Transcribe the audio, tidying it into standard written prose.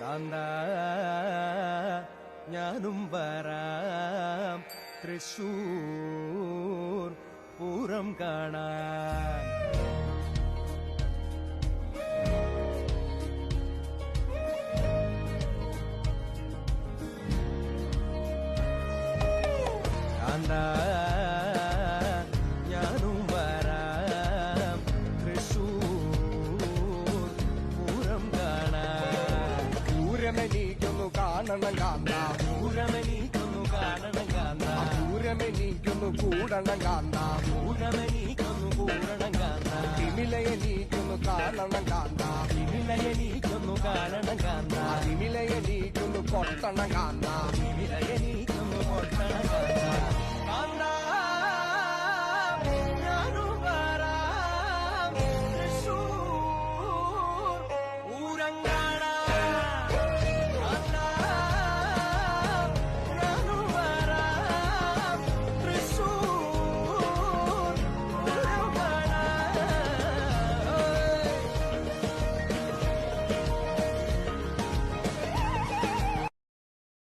കാന്ത ഞാനും വരാം തൃശൂർ പൂരം കാണാൻ. കാന്ത ഞാനും വരാം തൃശൂർ പൂരം കാണാൻ. പൂരമെനിക്കൊന്നു കാണണം കാന്ത, പൂരമെനിക്കൊന്നു കാണണം കാന്ത, പൂരമെനിക്കൊന്നു കൂടണം കാന്ത, പൂരമെനിക്കൊന്നു കൂടണം കാന്ത, തിമിലയെനിക്കൊന്നു കാണണം കാന്ത, തിമിലയെനിക്കൊന്നു കാണണം കാന്ത, തിമിലയെനിക്കൊന്നു കൊട്ടണം കാന്ത,